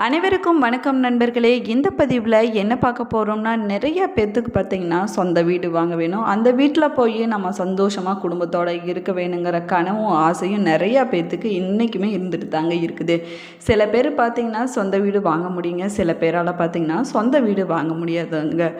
அனைவருக்கும் வணக்கம் நண்பர்களே. இந்த பதிவில் என்ன பார்க்க போகிறோம்னா, நிறைய பேர்த்துக்கு பார்த்திங்கன்னா சொந்த வீடு வாங்க வேணும். அந்த வீட்டில் போய் நம்ம சந்தோஷமாக குடும்பத்தோடு இருக்க வேணுங்கிற கனவும் ஆசையும் நிறையா பேர்த்துக்கு இன்றைக்குமே இருந்துட்டு தாங்க இருக்குது. சில பேர் பார்த்திங்கன்னா சொந்த வீடு வாங்க முடியுங்க, சில பேரால் பார்த்திங்கன்னா சொந்த வீடு வாங்க முடியாதுங்க.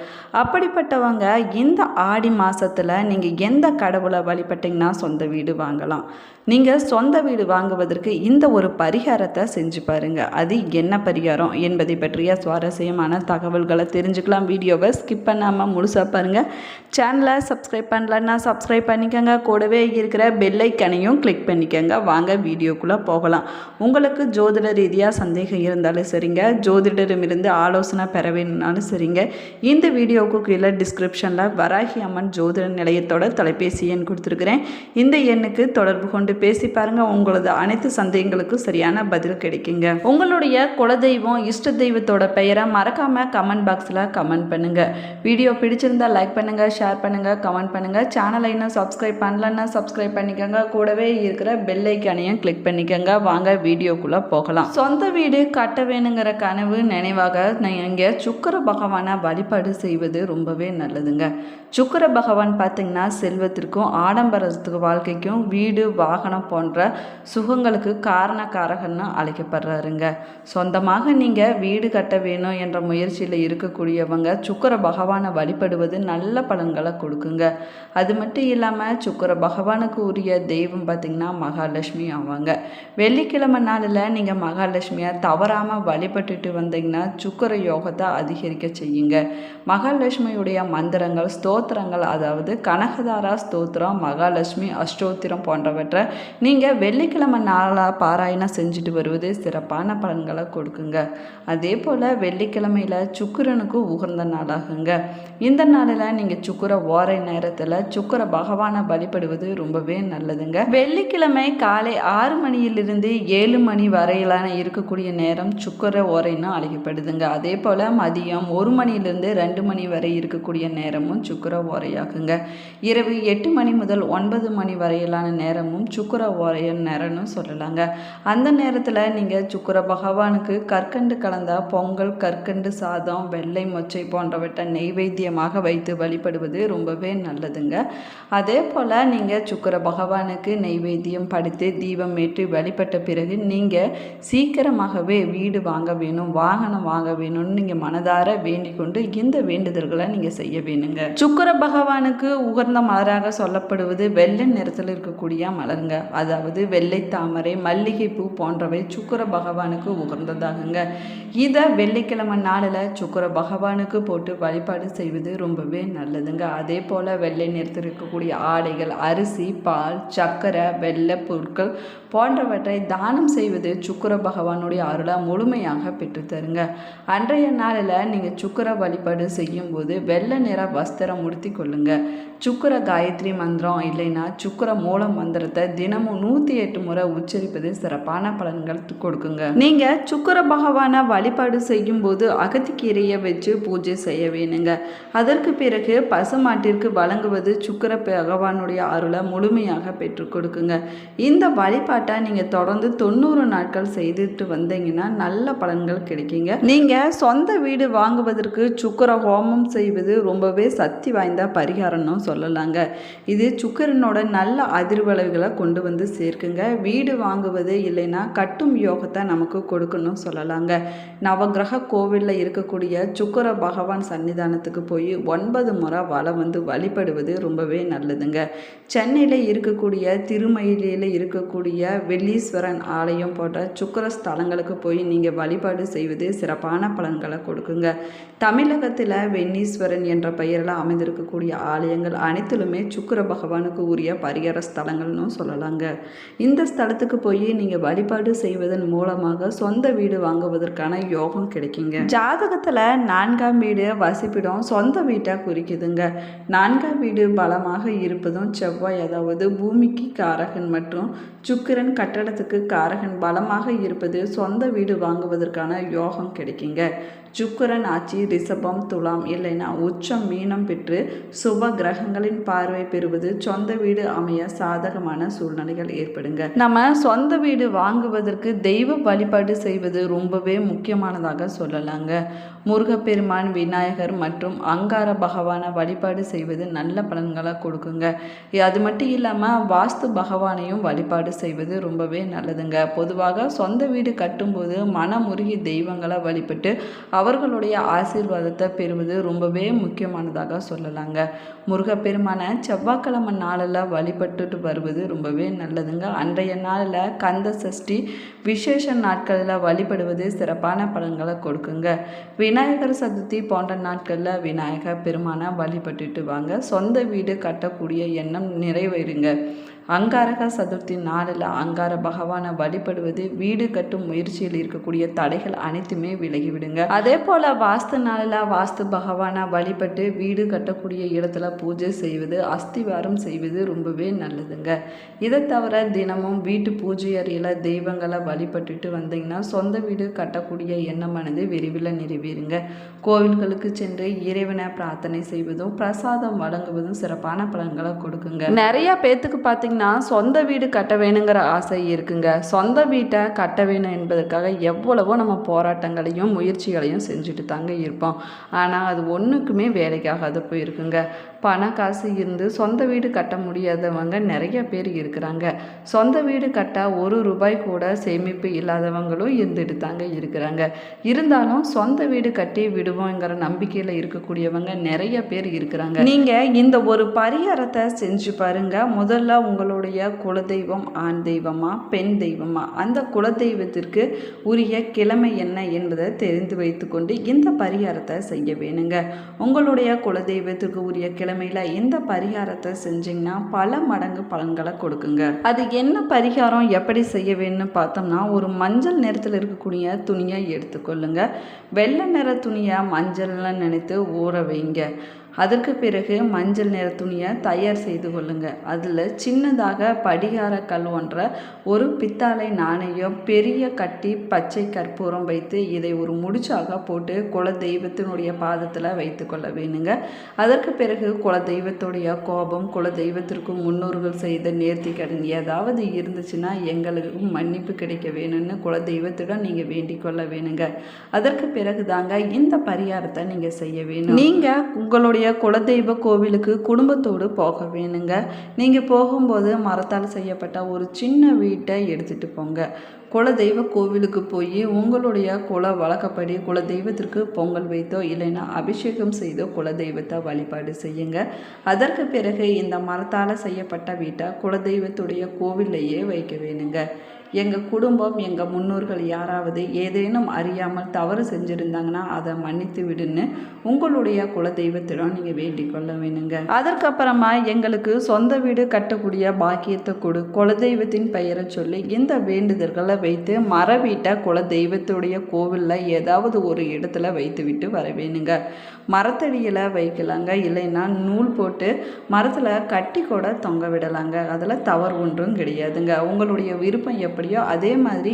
அப்படிப்பட்டவங்க இந்த ஆடி மாதத்தில் நீங்கள் எந்த கடவுளை வழிபட்டிங்கன்னா சொந்த வீடு வாங்கலாம். நீங்கள் சொந்த வீடு வாங்குவதற்கு இந்த ஒரு பரிகாரத்தை செஞ்சு பாருங்கள். அது என்ன பரிகாரம் என்பதை பற்றிய சுவாரஸ்யமான தகவல்களை தெரிஞ்சுக்கலாம். வீடியோவை ஸ்கிப் பண்ணாமல் முழுசாக பாருங்கள். சேனலை சப்ஸ்கிரைப் பண்ணலன்னா சப்ஸ்கிரைப் பண்ணிக்கோங்க. கூடவே இருக்கிற பெல் ஐக்கனையும் கிளிக் பண்ணிக்கோங்க. வாங்க வீடியோக்குள்ளே போகலாம். உங்களுக்கு ஜோதிட ரீதியாக சந்தேகம் இருந்தாலும் சரிங்க, ஜோதிடரிடமிருந்து ஆலோசனை பெற வேணும்னாலும் சரிங்க, இந்த வீடியோவுக்கு கீழே டிஸ்கிரிப்ஷனில் வராகி அம்மன் ஜோதிட நிலையத்தோட தொலைபேசி எண் கொடுத்துருக்குறேன். இந்த எண்ணுக்கு தொடர்பு கொண்டு பேசி பாருங்கள். உங்களது அனைத்து சந்தேகங்களுக்கும் சரியான பதில் கிடைக்குங்க. உங்களுடைய குலதெய்வம், இஷ்ட தெய்வத்தோட பெயரை மறக்காமல் கமெண்ட் பாக்ஸில் கமெண்ட் பண்ணுங்கள். வீடியோ பிடிச்சிருந்தா லைக் பண்ணுங்கள், ஷேர் பண்ணுங்கள், கமெண்ட் பண்ணுங்கள். சேனலை இன்னும் சப்ஸ்கிரைப் பண்ணலன்னா சப்ஸ்கிரைப் பண்ணிக்கோங்க. கூடவே இருக்கிற பெல் ஐக்கானையும் கிளிக் பண்ணிக்கோங்க. வாங்க வீடியோக்குள்ளே போகலாம். சொந்த வீடு கட்ட வேணுங்கிற கனவு நினைவாக நீங்கள் சுக்கிர பகவானை வழிபாடு செய்வது ரொம்பவே நல்லதுங்க. சுக்கிர பகவான் பார்த்திங்கன்னா செல்வத்திற்கும் ஆடம்பரத்துக்கு வாழ்க்கைக்கும் வீடு வாகனம் போன்ற சுகங்களுக்கு காரணக்காரகன்னு அழைக்கப்படுறாருங்க. சொந்தமாக நீங்கள் வீடு கட்ட வேணும் என்ற முயற்சியில் இருக்கக்கூடியவங்க சுக்கிர பகவானை வழிபடுவது நல்ல பலன்களை கொடுக்குங்க. அது மட்டும் இல்லாமல் சுக்கிர பகவானுக்கு உரிய தெய்வம் பார்த்திங்கன்னா மகாலட்சுமி ஆவாங்க. வெள்ளிக்கிழமை நாளில் நீங்கள் மகாலட்சுமியை தவறாமல் வழிபட்டுட்டு வந்தீங்கன்னா சுக்கிர யோகத்தை அதிகரிக்க செய்யுங்க. மகாலட்சுமியுடைய மந்திரங்கள், ஸ்தோத்திரங்கள், அதாவது கனகதாரா ஸ்தோத்திரம், மகாலட்சுமி அஷ்டோத்திரம் போன்றவற்றை நீங்கள் வெள்ளிக்கிழமை நாளாக பாராயணம் செஞ்சுட்டு வருவது சிறப்பான பலன்களை கொடுக்குங்க. அதே போல் வெள்ளிக்கிழமையில் சுக்கிரனுக்கு உகந்த நாளாகுங்க. இந்த நாளில் நீங்கள் சுக்கிர ஓரை நேரத்தில் சுக்கிர பகவானை வழிபடுவது ரொம்பவே நல்லதுங்க. வெள்ளிக்கிழமை காலை 6 மணியிலிருந்து 7 மணி வரையிலான இருக்கக்கூடிய நேரம் சுக்கிர ஓரைன்னு அழைக்கப்படுதுங்க. அதே போல் மதியம் 1 மணியிலிருந்து 2 மணி வரை இருக்கக்கூடிய நேரமும் சுக்கிர ஓரையாகுங்க. இரவு 8 மணி முதல் 9 மணி வரையிலான நேரமும் சுக்கிர ஓரைய நேரம்னு சொல்லலாங்க. அந்த நேரத்தில் நீங்கள் சுக்கிர பகவானுக்கு கற்கண்டு கலந்த பொங்கல், கற்கண்டு சாதம், வெள்ளை மொச்சை போன்றவற்றை நெய்வேத்தியமாக வைத்து வழிபடுவது ரொம்பவே நல்லதுங்க. அதே போல் நீங்கள் சுக்கிர பகவானுக்கு நெய்வேத்தியம் படைத்து தீபம் ஏற்றி வழிபட்ட பிறகு நீங்கள் சீக்கிரமாகவே வீடு வாங்க வேணும், வாகனம் வாங்க வேணும்னு நீங்கள் மனதார வேண்டிக் கொண்டு இந்த வேண்டுதல்களை நீங்கள் செய்ய வேணுங்க. சுக்கிர பகவானுக்கு உகந்த மலராக சொல்லப்படுவது வெள்ளை நிறத்தில் இருக்கக்கூடிய மலருங்க. அதாவது வெள்ளை தாமரை, மல்லிகைப்பூ போன்றவை சுக்கிர பகவானுக்கு உகந்ததாகுங்க. இதை வெள்ளிக்கிழமை நாளில் சுக்கிர பகவானுக்கு போட்டு வழிபாடு செய்வது ரொம்பவே நல்லதுங்க. அதே போல் வெள்ளை நிறத்தில் இருக்கக்கூடிய ஆடைகள், அரிசி, பால், சர்க்கரை, வெள்ளை பொருட்கள் போன்றவற்றை தானம் செய்வது சுக்கிர பகவானுடைய அருளை முழுமையாக பெற்றுத்தருங்க. அன்றைய நாளில் நீங்கள் சுக்கிர வழிபாடு செய்யும்போது வெள்ளை நிற வஸ்திரம் உடுத்தி கொள்ளுங்க. சுக்கிர காயத்ரி மந்திரம் இல்லைன்னா சுக்கிர மூல மந்திரத்தை தினமும் 108 முறை உச்சரிப்பது சிறப்பான பலன்கள் கொடுக்குங்க. நீங்கள் சுக்கிர பகவானை வழிபாடு செய்யும் போது அகத்திக்கீரையை வச்சு பூஜை செய்ய வேணுங்க. அதற்கு பிறகு பசுமாட்டிற்கு வழங்குவது சுக்கிர பகவானுடைய அருளை முழுமையாக பெற்றுக் கொடுக்குங்க. இந்த வழிபாட்டை நீங்கள் தொடர்ந்து 90 நாட்கள் செய்துட்டு வந்தீங்கன்னா நல்ல பலன்கள் கிடைக்குங்க. நீங்கள் சொந்த வீடு வாங்குவதற்கு சுக்கிர ஹோமம் செய்வது ரொம்பவே சக்தி வாய்ந்த பரிகாரம்னு சொல்லலாங்க. இது சுக்கிரனோட நல்ல அதிர்வலைகளை கொண்டு வந்து சேர்க்குங்க. வீடு வாங்குவது இல்லைன்னா கட்டும் யோகத்தை நமக்கு கொடுக்கணும் சொல்லலாங்க. நவகிரக கோவிலில் இருக்கக்கூடிய சுக்கிர பகவான் சன்னிதானத்துக்கு போய் 9 முறை வலம் வந்து வழிபடுவது ரொம்பவே நல்லதுங்க. சென்னையில் இருக்கக்கூடிய திருமயிலியில் இருக்கக்கூடிய வெள்ளீஸ்வரன் ஆலயம் போன்ற சுக்கிர ஸ்தலங்களுக்கு போய் நீங்கள் வழிபாடு செய்வது சிறப்பான பலன்களை கொடுக்குங்க. தமிழகத்தில் வெண்ணீஸ்வரன் என்ற பெயரில் அமைந்திருக்கக்கூடிய ஆலயங்கள் அனைத்திலுமே சுக்கிர பகவானுக்கு உரிய பரிகார ஸ்தலங்கள்னு சொல்லலாங்க. இந்த ஸ்தலத்துக்கு போய் நீங்கள் வழிபாடு செய்வதன் மூலமாக சொந்த வீடு வாங்குவதற்கான யோகம் கிடைக்குங்க. ஜாதகத்தில் 4ஆம் வீடு வசிப்பிடம் சொந்த வீட்டை குறிக்குதுங்க. 4ஆம் வீடு பலமாக இருப்பதும் செவ்வாய், அதாவது பூமிக்கு காரகன், மற்றும் சுக்கிரன் கட்டடத்துக்கு காரகன் பலமாக இருப்பது சொந்த வீடு வாங்குவதற்கான யோகம் கிடைக்குங்க. சுக்கிரன் ஆட்சி ரிஷபம் துலாம் இல்லைன்னா உச்சம் மீனம் பெற்று சுப கிரகங்களின் பார்வை பெறுவது சொந்த வீடு அமைய சாதகமான சூழ்நிலைகள் ஏற்படுங்க. நம்ம சொந்த வீடு வாங்குவதற்கு தெய்வ வழிபாடு செய்வது ரொம்பவே முக்கியமானதாக சொல்லலாங்க. முருகப்பெருமான், விநாயகர் மற்றும் அங்கார பகவானை வழிபாடு செய்வது நல்ல பலன்களை கொடுக்குங்க. அது மட்டும் இல்லாமல் வாஸ்து பகவானையும் வழிபாடு செய்வது ரொம்பவே நல்லதுங்க. பொதுவாக சொந்த வீடு கட்டும்போது மனமுருகி தெய்வங்களை வழிபட்டு அவர்களுடைய ஆசீர்வாதத்தை பெறுவது ரொம்பவே முக்கியமானதாக சொல்லலாங்க. முருகப்பெருமானை செவ்வாய்க்கிழமை நாளில் வழிபட்டுட்டு வருவது ரொம்பவே நல்லதுங்க. அன்றைய நாளில் கந்த சஷ்டி விசேஷ நாட்களில் வழிபடுவது சிறப்பான பலன்களை கொடுக்குங்க. விநாயகர் சதுர்த்தி போன்ற நாட்களில் விநாயகர் பெருமானை வழிபட்டுட்டு வாங்க. சொந்த வீடு கட்டக்கூடிய எண்ணம் நிறைவேறுங்க. அங்காரக சதுர்த்தி நாளில் அங்கார பகவானை வழிபடுவது வீடு கட்டும் முயற்சியில் இருக்கக்கூடிய தடைகள் அனைத்துமே விலகிவிடுங்க. அதே போல் வாஸ்து நாளில் வாஸ்து பகவானை வழிபட்டு வீடு கட்டக்கூடிய இடத்துல பூஜை செய்வது, அஸ்திவாரம் செய்வது ரொம்பவே நல்லதுங்க. இதை தவிர தினமும் வீட்டு பூஜை அறையில் தெய்வங்களை வழிபட்டுட்டு வந்தீங்கன்னா சொந்த வீடு கட்டக்கூடிய எண்ணமானது விரைவில் நிறைவேறுங்க. கோவில்களுக்கு சென்று இறைவனை பிரார்த்தனை செய்வதும் பிரசாதம் வழங்குவதும் சிறப்பான பலன்களை கொடுக்குங்க. நிறைய பேத்துக்கு பார்த்தீங்கன்னா சொந்த வீடு கட்ட வேணுங்கிற ஆசை இருக்குங்க. சொந்த வீட்டை கட்ட வேணும் என்பதற்காக எவ்வளவோ நம்ம போராட்டங்களையும் முயற்சிகளையும் செஞ்சுட்டு தாங்க இருப்போம். ஆனால் அது ஒன்றுக்குமே வேலைக்காகாத போயிருக்குங்க. பண காசு இருந்து சொந்த வீடு கட்ட முடியாதவங்க நிறைய பேர் இருக்கிறாங்க. சொந்த வீடு கட்ட ₹1 கூட சேமிப்பு இல்லாதவங்களும் இருந்துட்டு தாங்க இருக்கிறாங்க. இருந்தாலும் சொந்த வீடு கட்டி விடுவோங்கிற நம்பிக்கையில் இருக்கக்கூடியவங்க நிறைய பேர் இருக்கிறாங்க. நீங்கள் இந்த ஒரு பரிகாரத்தை செஞ்சு பாருங்க. முதல்ல உங்களுடைய குலதெய்வம் ஆண் தெய்வமா பெண் தெய்வமா, அந்த குலதெய்வத்திற்கு உரிய கிழமை என்ன என்பதை தெரிந்து வைத்துக்கொண்டு இந்த பரிகாரத்தை செய்ய வேணுங்க. உங்களுடைய குலதெய்வத்திற்கு உரிய கிழமையில் இந்த பரிகாரத்தை செஞ்சிங்கன்னா பல மடங்கு பலன்களை கொடுக்குங்க. அது என்ன பரிகாரம், எப்படி செய்ய வேணும்னு பார்த்தோம்னா, ஒரு மஞ்சள் நிறத்தில் இருக்கக்கூடிய துணியை எடுத்துக்கொள்ளுங்க. வெள்ளை நிற துணியை மஞ்சள்லாம் நினைத்து ஊற வைங்க. அதற்கு பிறகு மஞ்சள் நிற துணியை தயார் செய்து கொள்ளுங்க. அதில் சின்னதாக படிகார கல் ஒன்ற ஒரு பித்தாளை நாணயம் பெரிய கட்டி பச்சை கற்பூரம் வைத்து இதை ஒரு முடிச்சாக போட்டு குல தெய்வத்தினுடைய பாதத்தில் வைத்து கொள்ள வேணுங்க. அதற்கு பிறகு குல தெய்வத்துடைய கோபம், குல தெய்வத்திற்கு முன்னோர்கள் செய்த நேர்த்தி கடன் ஏதாவது இருந்துச்சுன்னா எங்களுக்கு மன்னிப்பு கிடைக்க வேணும்னு குல தெய்வத்திடம் நீங்கள் வேண்டிக் கொள்ள வேணுங்க. அதற்கு பிறகு தாங்க இந்த பரிகாரத்தை நீங்கள் செய்ய வேணும். நீங்கள் உங்களுடைய குலதெய்வ கோவிலுக்கு குடும்பத்தோடு போக வேணுங்க. நீங்கள் போகும்போது மரத்தால் செய்யப்பட்ட ஒரு சின்ன வீட்டை எடுத்துகிட்டு போங்க. குலதெய்வ கோவிலுக்கு போய் உங்களுடைய குல வழக்கப்படி குலதெய்வத்திற்கு பொங்கல் வைத்தோ இல்லைன்னா அபிஷேகம் செய்தோ குலதெய்வத்தை வழிபாடு செய்யுங்க. அதற்கு பிறகு இந்த மரத்தால் செய்யப்பட்ட வீட்டை குலதெய்வத்துடைய கோவிலையே வைக்க வேணுங்க. எங்கள் குடும்பம், எங்கள் முன்னோர்கள் யாராவது ஏதேனும் அறியாமல் தவறு செஞ்சுருந்தாங்கன்னா அதை மன்னித்து விடுன்னு உங்களுடைய குலதெய்வத்திடம் நீங்கள் வேண்டிக் கொள்ள வேணுங்க. அதற்கப்புறமா எங்களுக்கு சொந்த வீடு கட்டக்கூடிய பாக்கியத்தை கொடு, குலதெய்வத்தின் பெயரை சொல்லி இந்த வேண்டுதல்களை வைத்து மர வீட்டை குலதெய்வத்துடைய கோவிலில் ஏதாவது ஒரு இடத்துல வைத்து விட்டு வர வேணுங்க. மரத்தடியில் வைக்கலாங்க, இல்லைன்னா நூல் போட்டு மரத்தில் கட்டி கூட தொங்க விடலாங்க. அதில் தவறு ஒன்றும் கிடையாதுங்க. உங்களுடைய விருப்பம் எப்படியோ அதே மாதிரி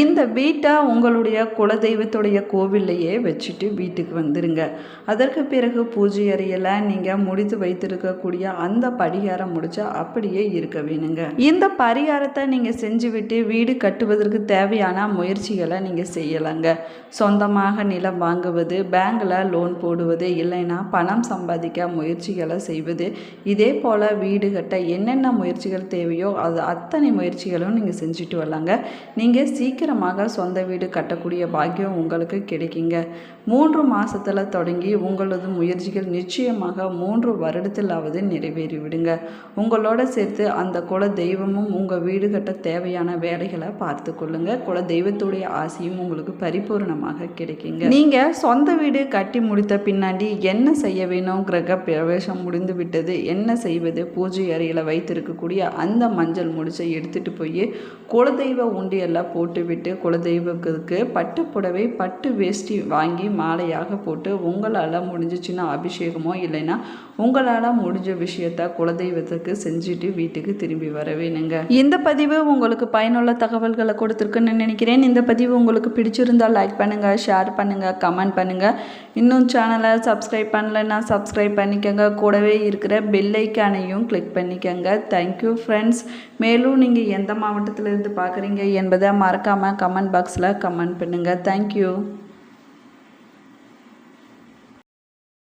இந்த வீட்டை உங்களுடைய குலதெய்வத்துடைய கோவிலையே வச்சுட்டு வீட்டுக்கு வந்துடுங்க. அதற்கு பிறகு பூஜை அறையில் நீங்கள் முடித்து வைத்திருக்கக்கூடிய அந்த பரிகாரம் முடிச்சா அப்படியே இருக்க வேணுங்க. இந்த பரிகாரத்தை நீங்கள் செஞ்சு விட்டு வீடு கட்டுவதற்கு தேவையான முயற்சிகளை நீங்கள் செய்யலாங்க. சொந்தமாக நிலம் வாங்குவது, பேங்கில் லோன் போடுவது, இல்லைன்னா பணம் சம்பாதிக்க முயற்சிகளை செய்வது, இதே போல் வீடு கட்ட என்னென்ன முயற்சிகள் தேவையோ அது அத்தனை முயற்சிகளும் நீங்கள் செஞ்சுட்டு வரலாங்க. நீங்கள் சீக்கிரமாக சொந்த வீடு கட்டக்கூடிய பாக்கியம் உங்களுக்கு கிடைக்குங்க. 3 மாதத்தில் தொடங்கி உங்களது முயற்சிகள் நிச்சயமாக 3 வருடத்திலாவது நிறைவேறிவிடுங்க. உங்களோட சேர்த்து அந்த குல தெய்வமும் உங்கள் வீடு கட்ட தேவையான வேலைகளை பார்த்து கொள்ளுங்க. குல தெய்வத்துடைய ஆசையும் உங்களுக்கு பரிபூர்ணமாக கிடைக்குங்க. நீங்கள் சொந்த வீடு கட்டி முடித்த பின்னாடி என்ன செய்ய வேணும், கிரக பிரவேசம் முடிந்து விட்டது, என்ன செய்வது, பூஜை அறையில் வைத்திருக்கக்கூடிய அந்த மஞ்சள் முடிச்சை எடுத்துகிட்டு போய் குல குலதெய்வ உண்டியலில் போட்டுவிட்டு குலதெய்வத்துக்கு பட்டு புடவை பட்டு வேஷ்டி வாங்கி மாலையாக போட்டு உங்களால் முடிஞ்சிச்சுன்னா அபிஷேகமோ இல்லைன்னா உங்களால் முடிஞ்ச விஷயத்த குலதெய்வத்துக்கு செஞ்சுட்டு வீட்டுக்கு திரும்பி வர வேணுங்க. இந்த பதிவு உங்களுக்கு பயனுள்ள தகவல்களை கொடுத்துருக்குன்னு நினைக்கிறேன். இந்த பதிவு உங்களுக்கு பிடிச்சிருந்தால் லைக் பண்ணுங்கள், ஷேர் பண்ணுங்கள், கமெண்ட் பண்ணுங்கள். இன்னும் சேனலை சப்ஸ்கிரைப் பண்ணலைன்னா சப்ஸ்கிரைப் பண்ணிக்கோங்க. கூடவே இருக்கிற பெல் ஐக்கானையும் கிளிக் பண்ணிக்கோங்க. Thank you friends. மேலும் நீங்கள் எந்த மாவட்டத்திலிருந்து பார்க்குறீங்க என்பதை மறக்காமல் கமெண்ட் பாக்ஸில் கமெண்ட் பண்ணுங்கள். தேங்க்யூ.